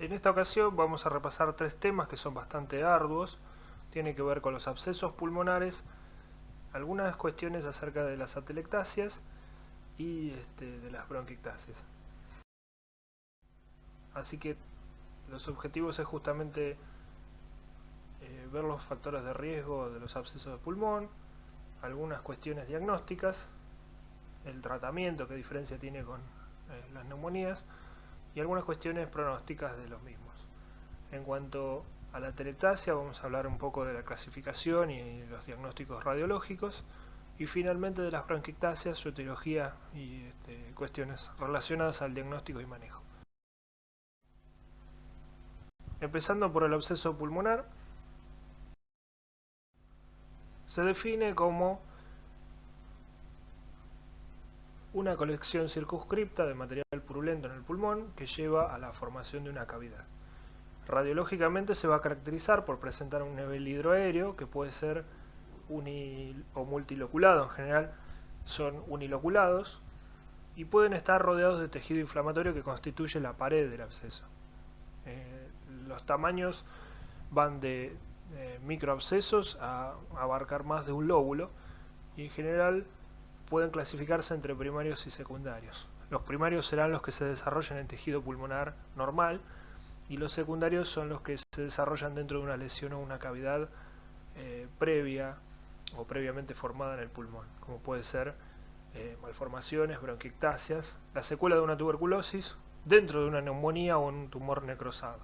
En esta ocasión vamos a repasar tres temas que son bastante arduos. Tiene que ver con los abscesos pulmonares, algunas cuestiones acerca de las atelectasias y de las bronquiectasias. Así que los objetivos es justamente ver los factores de riesgo de los abscesos de pulmón, algunas cuestiones diagnósticas, el tratamiento, qué diferencia tiene con las neumonías, y algunas cuestiones pronósticas de los mismos. En cuanto a la atelectasia, vamos a hablar un poco de la clasificación y los diagnósticos radiológicos, y finalmente de las bronquiectasias, su etiología y cuestiones relacionadas al diagnóstico y manejo. Empezando por el absceso pulmonar, se define como una colección circunscripta de material purulento en el pulmón que lleva a la formación de una cavidad. Radiológicamente se va a caracterizar por presentar un nivel hidroaéreo que puede ser o multiloculado, en general son uniloculados, y pueden estar rodeados de tejido inflamatorio que constituye la pared del absceso. Los tamaños van de microabscesos a abarcar más de un lóbulo, y en general pueden clasificarse entre primarios y secundarios. Los primarios serán los que se desarrollan en tejido pulmonar normal, y los secundarios son los que se desarrollan dentro de una lesión o una cavidad previa o previamente formada en el pulmón, como puede ser malformaciones, bronquiectasias, la secuela de una tuberculosis dentro de una neumonía o un tumor necrosado.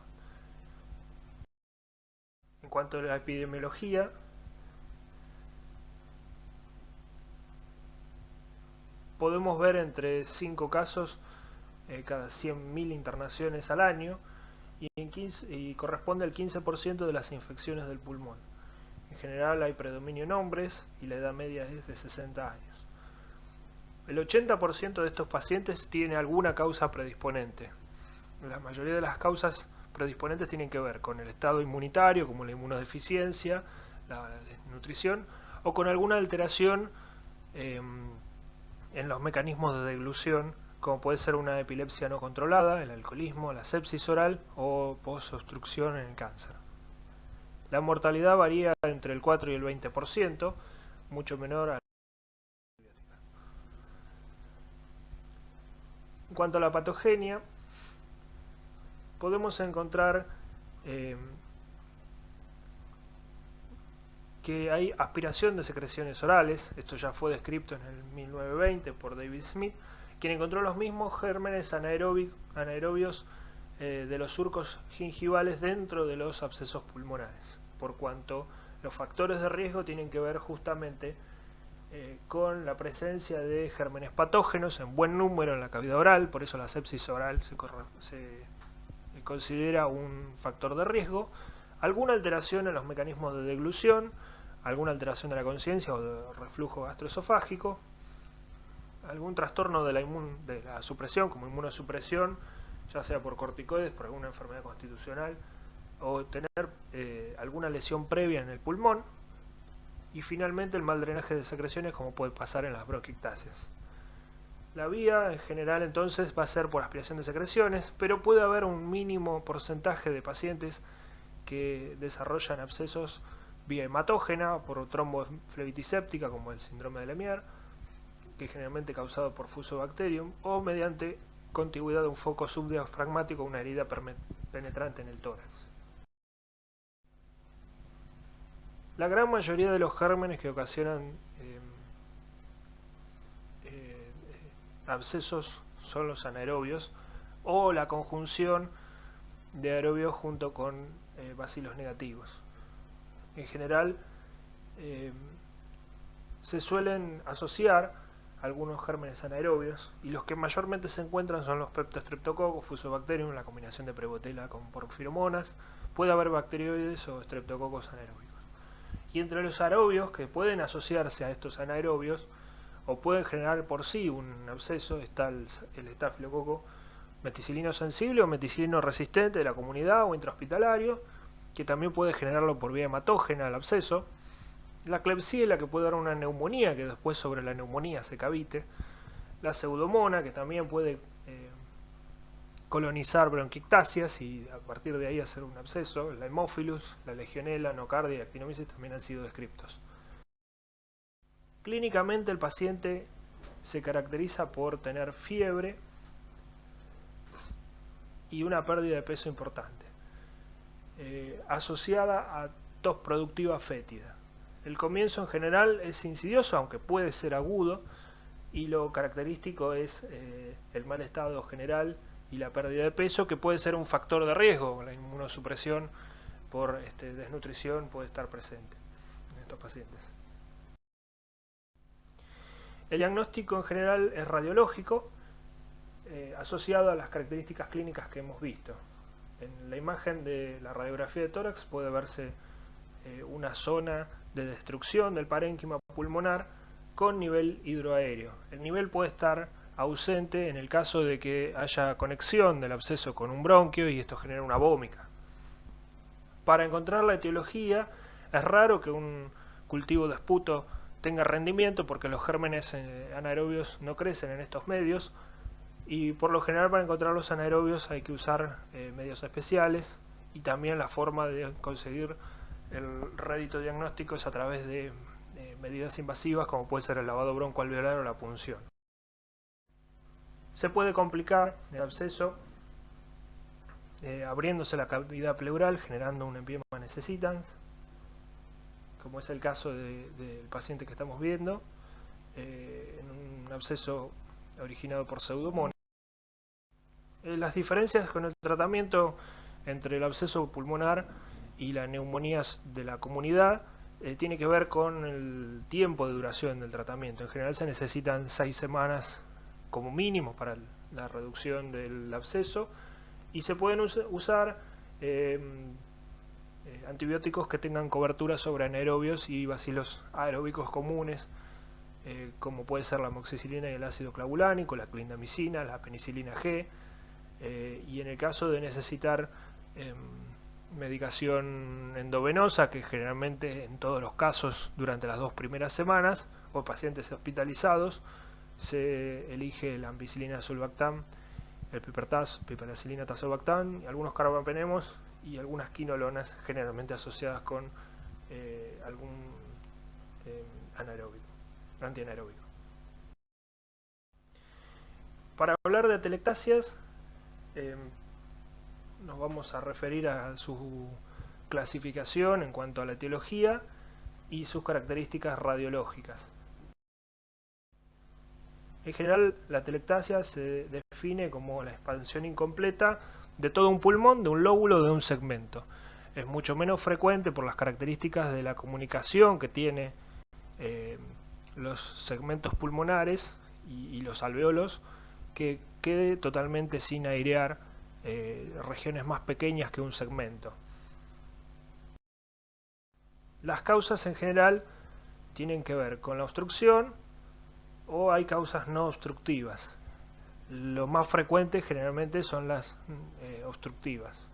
En cuanto a la epidemiología, podemos ver entre 5 casos cada 100.000 internaciones al año, y corresponde al 15% de las infecciones del pulmón. En general hay predominio en hombres y la edad media es de 60 años. El 80% de estos pacientes tiene alguna causa predisponente. La mayoría de las causas predisponentes tienen que ver con el estado inmunitario, como la inmunodeficiencia, la desnutrición, o con alguna alteración en los mecanismos de deglución, como puede ser una epilepsia no controlada, el alcoholismo, la sepsis oral o posobstrucción en el cáncer. La mortalidad varía entre el 4 y el 20%, mucho menor a la antibiótica. En cuanto a la patogenia, podemos encontrar que hay aspiración de secreciones orales. Esto ya fue descrito en el 1920 por David Smith, quien encontró los mismos gérmenes anaerobios de los surcos gingivales dentro de los abscesos pulmonares, por cuanto los factores de riesgo tienen que ver justamente con la presencia de gérmenes patógenos en buen número en la cavidad oral. Por eso la sepsis oral se considera un factor de riesgo, alguna alteración en los mecanismos de deglución, alguna alteración de la conciencia o de reflujo gastroesofágico, algún trastorno de la supresión, como inmunosupresión, ya sea por corticoides, por alguna enfermedad constitucional, o tener alguna lesión previa en el pulmón, y finalmente el mal drenaje de secreciones, como puede pasar en las bronquiectasias. La vía en general entonces va a ser por aspiración de secreciones, pero puede haber un mínimo porcentaje de pacientes que desarrollan abscesos vía hematógena por tromboflebitis séptica, como el síndrome de Lemierre, que es generalmente causado por Fusobacterium, o mediante contigüidad de un foco subdiafragmático o una herida penetrante en el tórax. La gran mayoría de los gérmenes que ocasionan abscesos son los anaerobios, o la conjunción de aerobios junto con bacilos negativos. En general se suelen asociar algunos gérmenes anaerobios, y los que mayormente se encuentran son los Peptostreptococcus, Fusobacterium, la combinación de Prevotella con porfiromonas. Puede haber bacterioides o streptococos anaeróbicos. Y entre los aerobios que pueden asociarse a estos anaerobios o pueden generar por sí un absceso está el estafilococo meticilino sensible o meticilino resistente de la comunidad o intrahospitalario, que también puede generarlo por vía hematógena el absceso. La Klebsiella, que puede dar una neumonía, que después sobre la neumonía se cavite. La Pseudomonas, que también puede colonizar bronquiectasias y a partir de ahí hacer un absceso. La Haemophilus, la Legionella, Nocardia y Actinomyces también han sido descritos. Clínicamente el paciente se caracteriza por tener fiebre y una pérdida de peso importante, asociada a tos productiva fétida. El comienzo en general es insidioso, aunque puede ser agudo, y lo característico es el mal estado general y la pérdida de peso, que puede ser un factor de riesgo. La inmunosupresión por desnutrición puede estar presente en estos pacientes. El diagnóstico en general es radiológico, asociado a las características clínicas que hemos visto. En la imagen de la radiografía de tórax puede verse una zona de destrucción del parénquima pulmonar con nivel hidroaéreo. El nivel puede estar ausente en el caso de que haya conexión del absceso con un bronquio y esto genera una vómica. Para encontrar la etiología es raro que un cultivo de esputo tenga rendimiento porque los gérmenes anaerobios no crecen en estos medios y por lo general para encontrar los anaerobios hay que usar medios especiales, y también la forma de conseguir el rédito diagnóstico es a través de medidas invasivas como puede ser el lavado broncoalveolar o la punción. Se puede complicar el absceso abriéndose la cavidad pleural generando un empiema necesitans, como es el caso del paciente que estamos viendo, en un absceso originado por pseudomonas. Las diferencias con el tratamiento entre el absceso pulmonar y las neumonías de la comunidad tiene que ver con el tiempo de duración del tratamiento. En general se necesitan 6 semanas como mínimo para la reducción del absceso y se pueden usar antibióticos que tengan cobertura sobre anaerobios y bacilos aeróbicos comunes, como puede ser la amoxicilina y el ácido clavulánico, la clindamicina, la penicilina G, y en el caso de necesitar medicación endovenosa, que generalmente en todos los casos durante las 2 primeras semanas, o pacientes hospitalizados, se elige la ampicilina sulbactam, el pipertaz, piperacilina tazobactam, algunos carbapenemos y algunas quinolonas, generalmente asociadas con algún antianaeróbico. Para hablar de atelectasias, nos vamos a referir a su clasificación en cuanto a la etiología y sus características radiológicas. En general, la atelectasia se define como la expansión incompleta de todo un pulmón, de un lóbulo, de un segmento. Es mucho menos frecuente por las características de la comunicación que tiene los segmentos pulmonares y los alveolos, que quede totalmente sin airear regiones más pequeñas que un segmento. Las causas en general tienen que ver con la obstrucción o hay causas no obstructivas. Lo más frecuente generalmente son las obstructivas.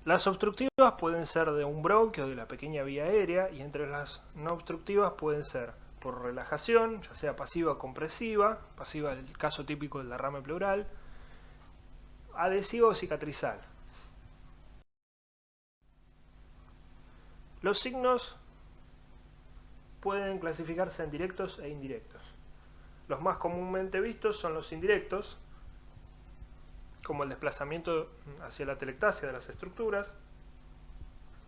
Las obstructivas pueden ser de un bronquio, de la pequeña vía aérea, y entre las no obstructivas pueden ser por relajación, ya sea pasiva o compresiva. Pasiva es el caso típico del derrame pleural, adhesiva o cicatrizal. Los signos pueden clasificarse en directos e indirectos. Los más comúnmente vistos son los indirectos, como el desplazamiento hacia la atelectasia de las estructuras,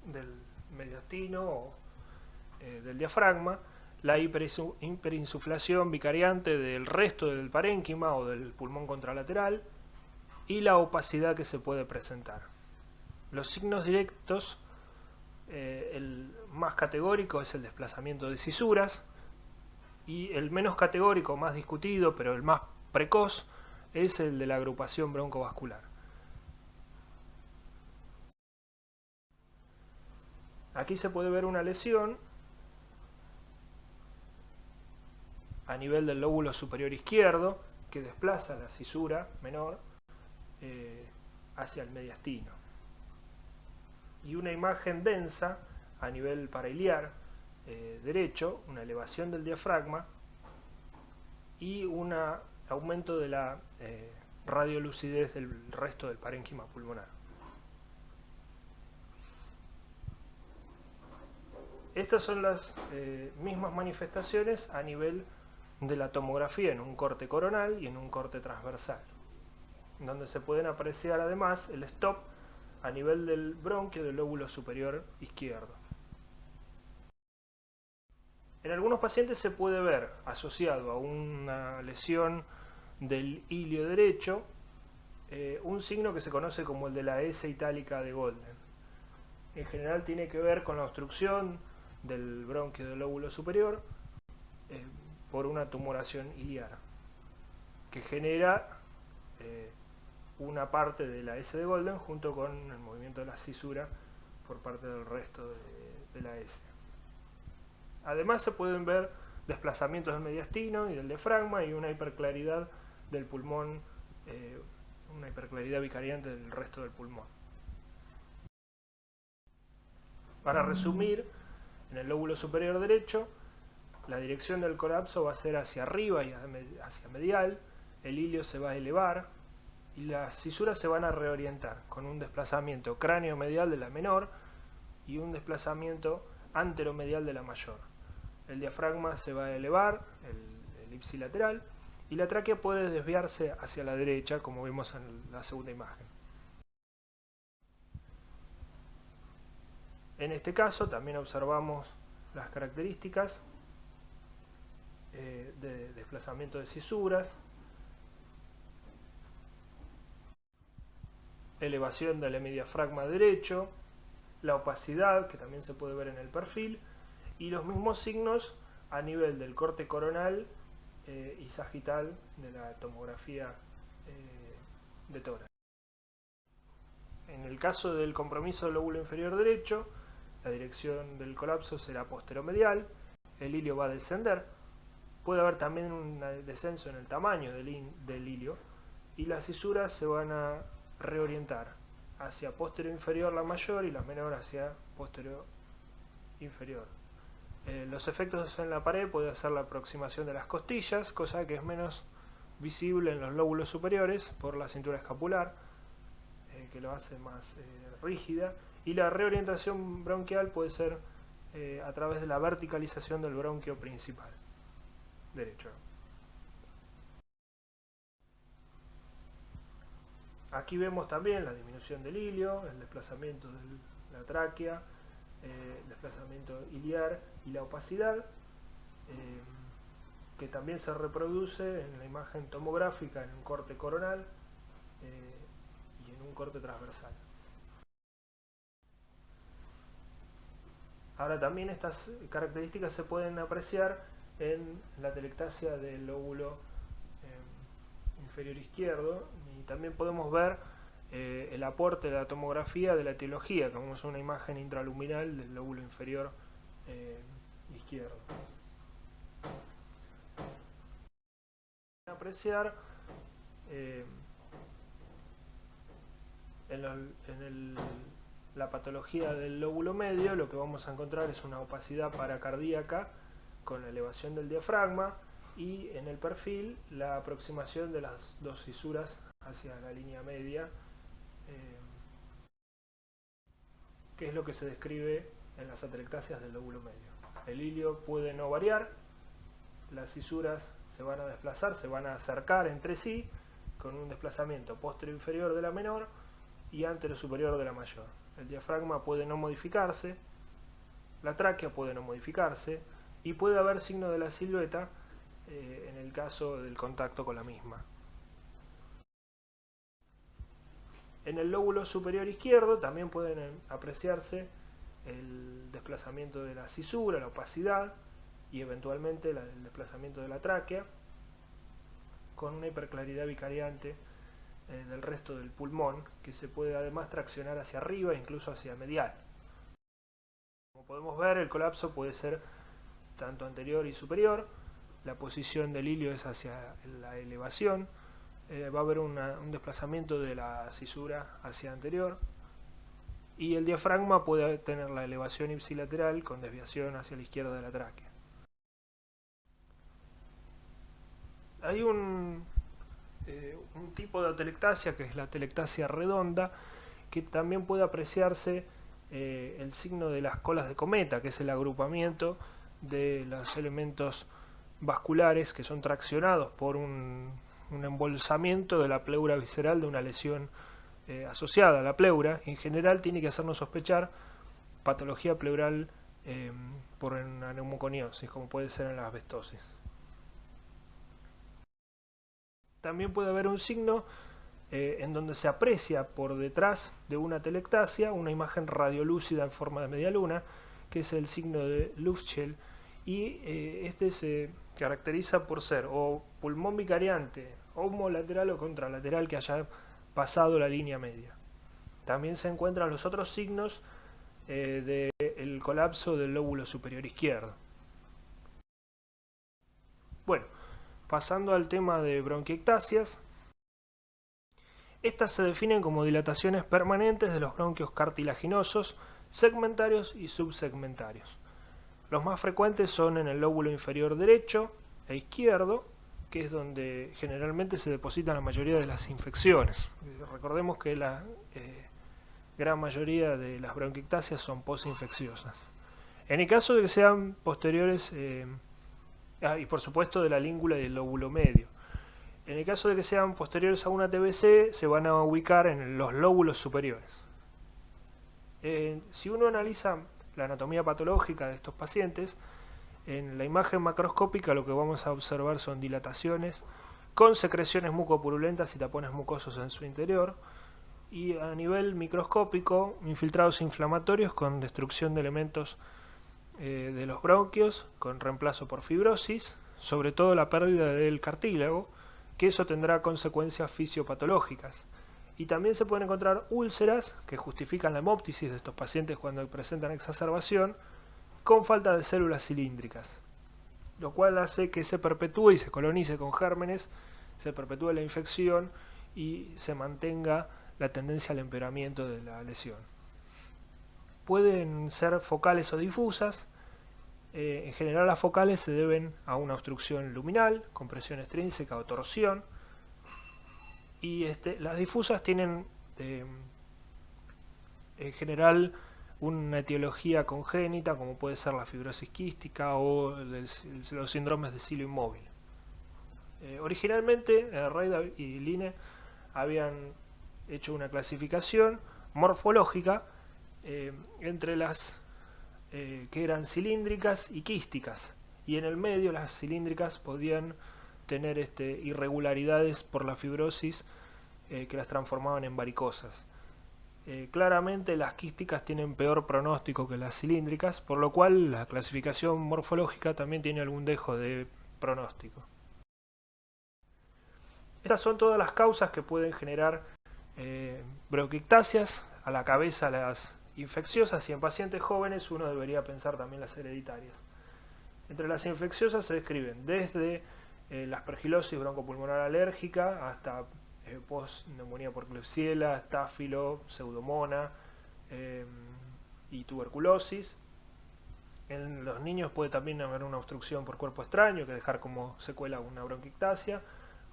del mediastino o del diafragma, la hiperinsuflación vicariante del resto del parénquima o del pulmón contralateral y la opacidad que se puede presentar. Los signos directos, el más categórico es el desplazamiento de cisuras, y el menos categórico, más discutido, pero el más precoz, es el de la agrupación broncovascular. Aquí se puede ver una lesión a nivel del lóbulo superior izquierdo que desplaza la cisura menor hacia el mediastino. Y una imagen densa a nivel parailiar derecho, una elevación del diafragma y una aumento de la radiolucidez del resto del parénquima pulmonar. Estas son las mismas manifestaciones a nivel de la tomografía en un corte coronal y en un corte transversal, donde se pueden apreciar además el stop a nivel del bronquio del lóbulo superior izquierdo. En algunos pacientes se puede ver asociado a una lesión del ilio derecho un signo que se conoce como el de la S itálica de Golden. En general tiene que ver con la obstrucción del bronquio del lóbulo superior por una tumoración iliar que genera una parte de la S de Golden junto con el movimiento de la cisura por parte del resto de la S. Además se pueden ver desplazamientos del mediastino y del diafragma y una hiperclaridad del pulmón, una hiperclaridad vicariante del resto del pulmón. Para resumir, en el lóbulo superior derecho, la dirección del colapso va a ser hacia arriba y hacia medial, el ilio se va a elevar y las cisuras se van a reorientar con un desplazamiento cráneo-medial de la menor y un desplazamiento anteromedial de la mayor. El diafragma se va a elevar, el ipsilateral, y la tráquea puede desviarse hacia la derecha, como vimos en la segunda imagen. En este caso también observamos las características de desplazamiento de cisuras, elevación del hemidiafragma derecho, la opacidad, que también se puede ver en el perfil, y los mismos signos a nivel del corte coronal y sagital de la tomografía de tórax. En el caso del compromiso del lóbulo inferior derecho, la dirección del colapso será posteromedial, el ilio va a descender, puede haber también un descenso en el tamaño del ilio y las cisuras se van a reorientar hacia posterior inferior la mayor y la menor hacia posterior inferior. Los efectos en la pared puede ser la aproximación de las costillas, cosa que es menos visible en los lóbulos superiores por la cintura escapular, que lo hace más rígida, y la reorientación bronquial puede ser a través de la verticalización del bronquio principal derecho. Aquí vemos también la disminución del ilio, el desplazamiento de la tráquea, el desplazamiento iliar y la opacidad, que también se reproduce en la imagen tomográfica en un corte coronal y en un corte transversal. Ahora también estas características se pueden apreciar en la telectasia del lóbulo inferior izquierdo, y también podemos ver el aporte de la tomografía de la etiología, como es una imagen intraluminal del lóbulo inferior izquierdo. Apreciar la patología del lóbulo medio, lo que vamos a encontrar es una opacidad paracardíaca con la elevación del diafragma y en el perfil la aproximación de las dos cisuras hacia la línea media, que es lo que se describe en las atelectasias del lóbulo medio. El ilio puede no variar, las cisuras se van a desplazar, se van a acercar entre sí con un desplazamiento posterior inferior de la menor y anterior superior de la mayor. El diafragma puede no modificarse, la tráquea puede no modificarse y puede haber signo de la silueta en el caso del contacto con la misma. En el lóbulo superior izquierdo también pueden apreciarse el desplazamiento de la cisura, la opacidad y eventualmente el desplazamiento de la tráquea con una hiperclaridad vicariante del resto del pulmón, que se puede además traccionar hacia arriba e incluso hacia medial. Como podemos ver, el colapso puede ser tanto anterior y superior, la posición del ilio es hacia la elevación, va a haber un desplazamiento de la cisura hacia anterior y el diafragma puede tener la elevación ipsilateral con desviación hacia la izquierda de la tráquea. Hay un un tipo de atelectasia que es la atelectasia redonda, que también puede apreciarse el signo de las colas de cometa, que es el agrupamiento de los elementos vasculares que son traccionados por un embolsamiento de la pleura visceral de una lesión asociada a la pleura. En general tiene que hacernos sospechar patología pleural por una neumoconiosis, como puede ser en la asbestosis. También puede haber un signo en donde se aprecia por detrás de una atelectasia una imagen radiolúcida en forma de media luna, que es el signo de Lufschel, y este se caracteriza por ser o pulmón vicariante, homolateral o contralateral que haya pasado la línea media. También se encuentran los otros signos del colapso del lóbulo superior izquierdo. Bueno, pasando al tema de bronquiectasias, estas se definen como dilataciones permanentes de los bronquios cartilaginosos, segmentarios y subsegmentarios. Los más frecuentes son en el lóbulo inferior derecho e izquierdo, que es donde generalmente se depositan la mayoría de las infecciones. Recordemos que la gran mayoría de las bronquiectasias son posinfecciosas. En el caso de que sean posteriores, y por supuesto de la língula y del lóbulo medio, en el caso de que sean posteriores a una TBC, se van a ubicar en los lóbulos superiores. Si uno analiza la anatomía patológica de estos pacientes, en la imagen macroscópica lo que vamos a observar son dilataciones con secreciones mucopurulentas y tapones mucosos en su interior, y a nivel microscópico, infiltrados inflamatorios con destrucción de elementos de los bronquios, con reemplazo por fibrosis, sobre todo la pérdida del cartílago, que eso tendrá consecuencias fisiopatológicas. Y también se pueden encontrar úlceras que justifican la hemóptisis de estos pacientes cuando presentan exacerbación, con falta de células cilíndricas, lo cual hace que se perpetúe y se colonice con gérmenes, se perpetúe la infección y se mantenga la tendencia al empeoramiento de la lesión. Pueden ser focales o difusas. En general las focales se deben a una obstrucción luminal, compresión extrínseca o torsión, y las difusas tienen en general una etiología congénita, como puede ser la fibrosis quística o los síndromes de cilo inmóvil. Originalmente Reid y Line habían hecho una clasificación morfológica entre las que eran cilíndricas y quísticas, y en el medio las cilíndricas podían tener irregularidades por la fibrosis que las transformaban en varicosas. Claramente las quísticas tienen peor pronóstico que las cilíndricas, por lo cual la clasificación morfológica también tiene algún dejo de pronóstico. Estas son todas las causas que pueden generar bronquiectasias, a la cabeza las infecciosas, y en pacientes jóvenes uno debería pensar también las hereditarias. Entre las infecciosas se describen desde la aspergilosis broncopulmonar alérgica hasta post-neumonía por Klebsiella, estáfilo, pseudomonas y tuberculosis. En los niños puede también haber una obstrucción por cuerpo extraño que dejar como secuela una bronquiectasia,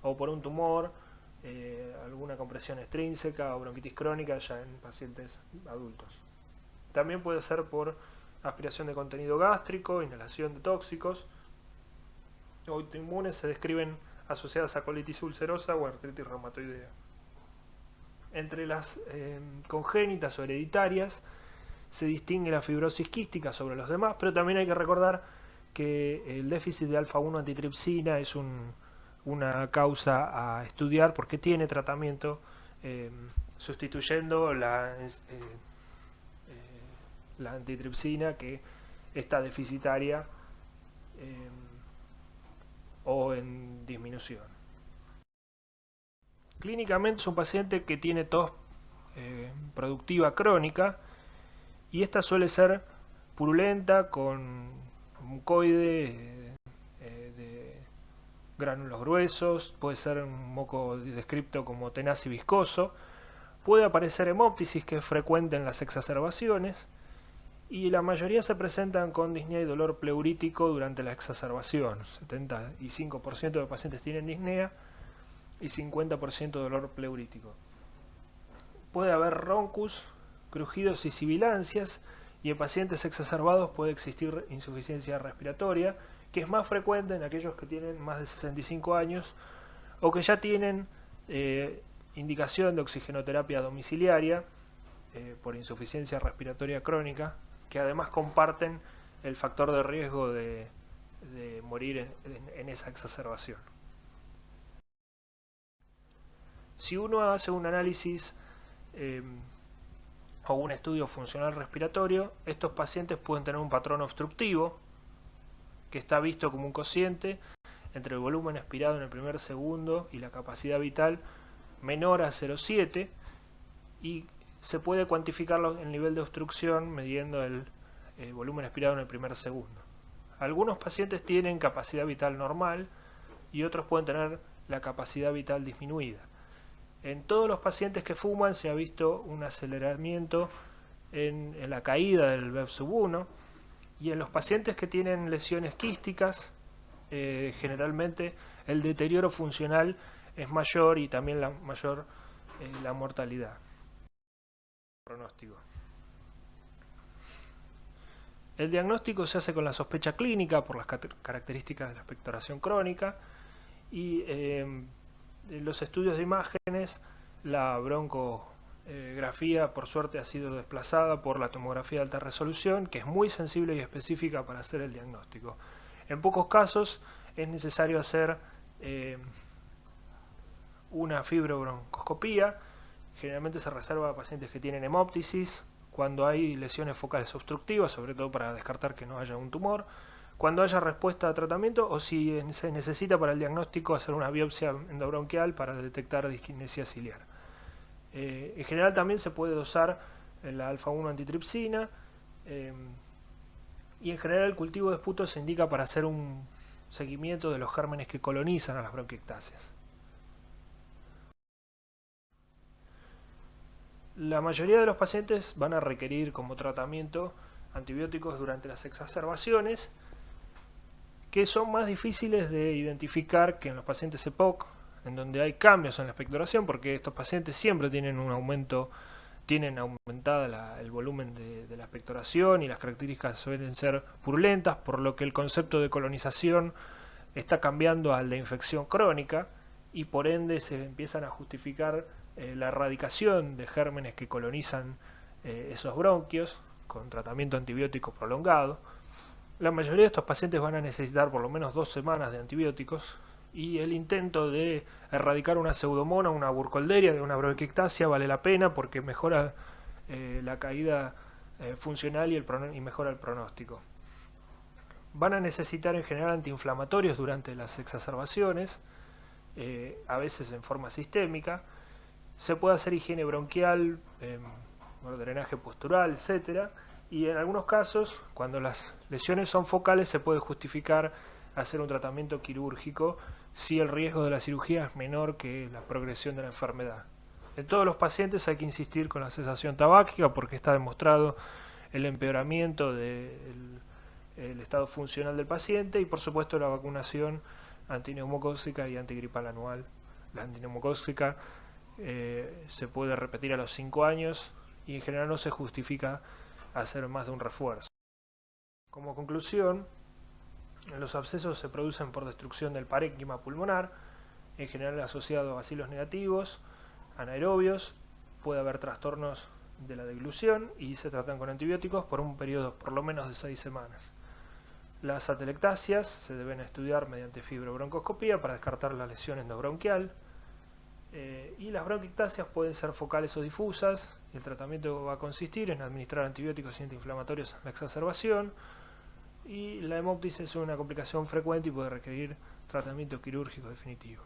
o por un tumor, alguna compresión extrínseca o bronquitis crónica ya en pacientes adultos. También puede ser por aspiración de contenido gástrico, inhalación de tóxicos. Autoinmunes se describen asociadas a colitis ulcerosa o artritis reumatoidea. Entre las congénitas o hereditarias se distingue la fibrosis quística sobre los demás, pero también hay que recordar que el déficit de alfa-1 antitripsina es una causa a estudiar porque tiene tratamiento sustituyendo la antitripsina que está deficitaria o en disminución. Clínicamente es un paciente que tiene tos productiva crónica, y esta suele ser purulenta con mucoide de gránulos gruesos, puede ser un moco descripto como tenaz y viscoso, puede aparecer hemóptisis, que es frecuente en las exacerbaciones, y la mayoría se presentan con disnea y dolor pleurítico durante la exacerbación. 75% de pacientes tienen disnea y 50% de dolor pleurítico. Puede haber roncus, crujidos y sibilancias, y en pacientes exacerbados puede existir insuficiencia respiratoria, que es más frecuente en aquellos que tienen más de 65 años o que ya tienen indicación de oxigenoterapia domiciliaria por insuficiencia respiratoria crónica, que además comparten el factor de riesgo de morir en esa exacerbación. Si uno hace un análisis o un estudio funcional respiratorio, estos pacientes pueden tener un patrón obstructivo que está visto como un cociente entre el volumen expirado en el primer segundo y la capacidad vital menor a 0,7, y se puede cuantificar el nivel de obstrucción midiendo el volumen expirado en el primer segundo. Algunos pacientes tienen capacidad vital normal y otros pueden tener la capacidad vital disminuida. En todos los pacientes que fuman se ha visto un aceleramiento en la caída del VEP1, y en los pacientes que tienen lesiones quísticas generalmente el deterioro funcional es mayor y también la mortalidad. Pronóstico. El diagnóstico se hace con la sospecha clínica por las características de la expectoración crónica, y los estudios de imágenes, la broncografía por suerte ha sido desplazada por la tomografía de alta resolución, que es muy sensible y específica para hacer el diagnóstico. En pocos casos es necesario hacer una fibrobroncoscopía. Generalmente se reserva a pacientes que tienen hemóptisis, cuando hay lesiones focales obstructivas, sobre todo para descartar que no haya un tumor, cuando haya respuesta a tratamiento, o si se necesita para el diagnóstico hacer una biopsia endobronquial para detectar disquinesia ciliar. En general también se puede dosar la alfa-1 antitripsina, y en general el cultivo de esputo se indica para hacer un seguimiento de los gérmenes que colonizan a las bronquiectasias. La mayoría de los pacientes van a requerir como tratamiento antibióticos durante las exacerbaciones, que son más difíciles de identificar que en los pacientes EPOC, en donde hay cambios en la expectoración, porque estos pacientes siempre tienen un aumento, tienen aumentada el volumen de la expectoración, y las características suelen ser purulentas, por lo que el concepto de colonización está cambiando al de infección crónica, y por ende se empiezan a justificar la erradicación de gérmenes que colonizan esos bronquios con tratamiento antibiótico prolongado. La mayoría de estos pacientes van a necesitar por lo menos 2 semanas de antibióticos, y el intento de erradicar una pseudomona, una burkholderia de una bronquiectasia vale la pena porque mejora la caída funcional y mejora el pronóstico. Van a necesitar en general antiinflamatorios durante las exacerbaciones, a veces en forma sistémica. Se puede hacer higiene bronquial, drenaje postural, etc. Y en algunos casos, cuando las lesiones son focales, se puede justificar hacer un tratamiento quirúrgico si el riesgo de la cirugía es menor que la progresión de la enfermedad. En todos los pacientes hay que insistir con la cesación tabáquica porque está demostrado el empeoramiento del estado funcional del paciente, y por supuesto la vacunación antineumocócica y antigripal anual. La antineumocócica se puede repetir a los 5 años y en general no se justifica hacer más de un refuerzo. Como conclusión, los abscesos se producen por destrucción del parénquima pulmonar, en general asociado a bacilos negativos, anaerobios. Puede haber trastornos de la deglución y se tratan con antibióticos por un periodo por lo menos de 6 semanas. Las atelectasias se deben estudiar mediante fibrobroncoscopía para descartar la lesión endobronquial, y las bronquiectasias pueden ser focales o difusas. El tratamiento va a consistir en administrar antibióticos y antiinflamatorios en la exacerbación, y la hemoptisis es una complicación frecuente y puede requerir tratamiento quirúrgico definitivo.